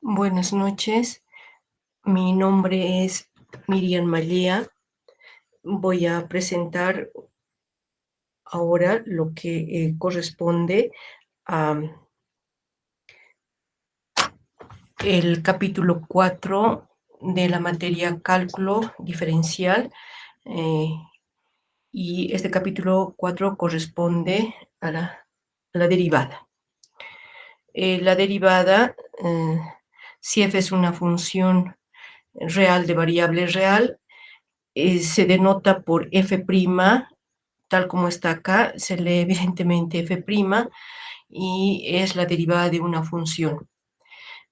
Buenas noches, mi nombre es Miriam Mallea. Voy a presentar ahora lo que corresponde a el capítulo 4 de la materia cálculo diferencial, eh, y este capítulo 4 corresponde a la derivada. La derivada, si f es una función real de variable real, se denota por f', tal como está acá, se lee evidentemente f', y es la derivada de una función.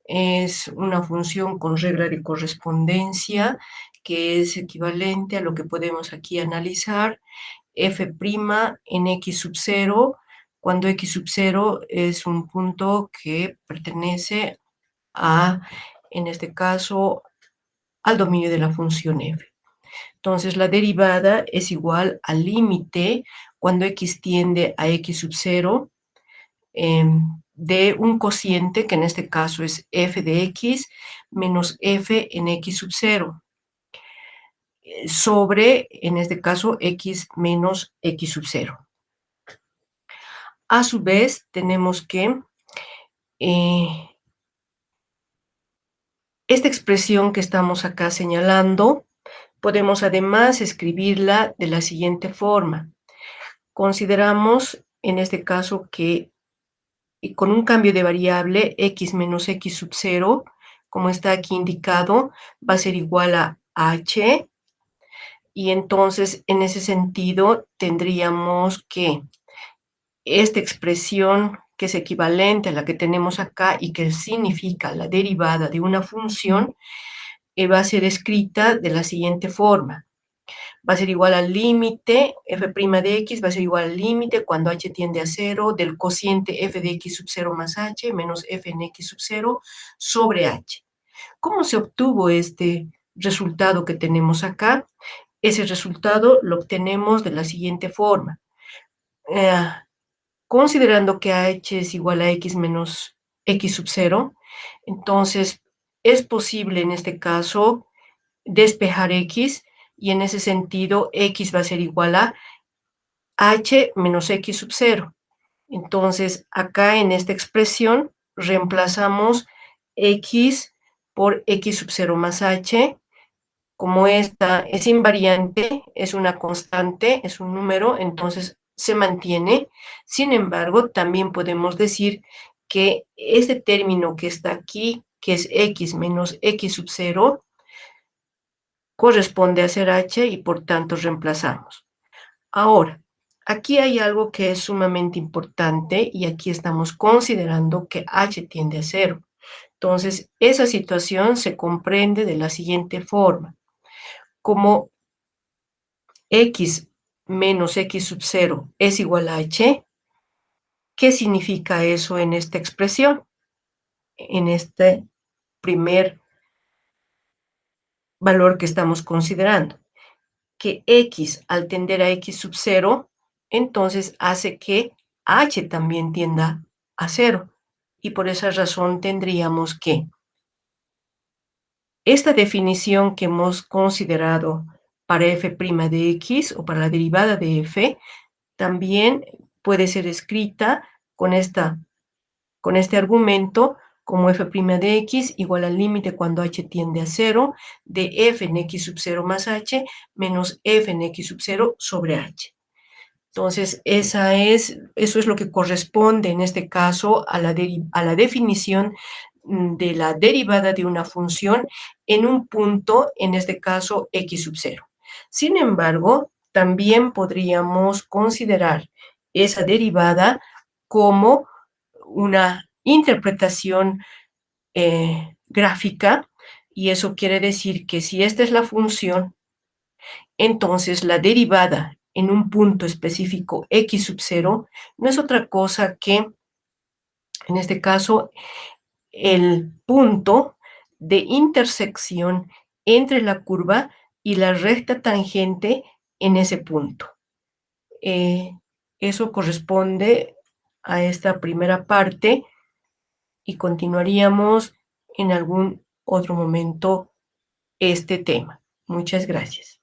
Es una función con regla de correspondencia, que es equivalente a lo que podemos aquí analizar, f' en x⁻0, cuando x⁻0 es un punto que pertenece a, en este caso, al dominio de la función f. Entonces, la derivada es igual al límite cuando x tiende a x⁻0, de un cociente, que en este caso es f de x, menos f en x⁻0, sobre, en este caso, x menos x⁻0. A su vez, tenemos que esta expresión que estamos acá señalando, podemos además escribirla de la siguiente forma. Consideramos, en este caso, que con un cambio de variable x menos x⁻0, como está aquí indicado, va a ser igual a h, y entonces, en ese sentido, tendríamos que esta expresión, que es equivalente a la que tenemos acá y que significa la derivada de una función, va a ser escrita de la siguiente forma. Va a ser igual al límite, f' de x va a ser igual al límite cuando h tiende a 0 del cociente f de x⁻0 más h menos f en x⁻0 sobre h. ¿Cómo se obtuvo este resultado que tenemos acá? Ese resultado lo obtenemos de la siguiente forma. Considerando que h es igual a x menos x⁻0, entonces es posible en este caso despejar x, y en ese sentido x va a ser igual a h menos x⁻0. Entonces, acá en esta expresión reemplazamos x por x⁻0 más h. Como esta es invariante, es una constante, es un número, entonces se mantiene. Sin embargo, también podemos decir que este término que está aquí, que es x menos x⁻0, corresponde a ser h, y por tanto reemplazamos. Ahora, aquí hay algo que es sumamente importante, y aquí estamos considerando que h tiende a 0. Entonces, esa situación se comprende de la siguiente forma. Como x menos x⁻0 es igual a h, ¿qué significa eso en esta expresión? En este primer valor que estamos considerando, que x al tender a x⁻0, entonces hace que h también tienda a 0, y por esa razón tendríamos que esta definición que hemos considerado para f' de x, o para la derivada de f, también puede ser escrita con este argumento como f' de x igual al límite cuando h tiende a 0 de f en x⁻0 más h menos f en x⁻0 sobre h. Entonces, eso es lo que corresponde en este caso a la definición de la derivada de una función en un punto, en este caso x⁻0. Sin embargo, también podríamos considerar esa derivada como una interpretación gráfica, y eso quiere decir que si esta es la función, entonces la derivada en un punto específico x⁻0 no es otra cosa que, en este caso, el punto de intersección entre la curva y la recta tangente en ese punto. Eso corresponde a esta primera parte, y continuaríamos en algún otro momento este tema. Muchas gracias.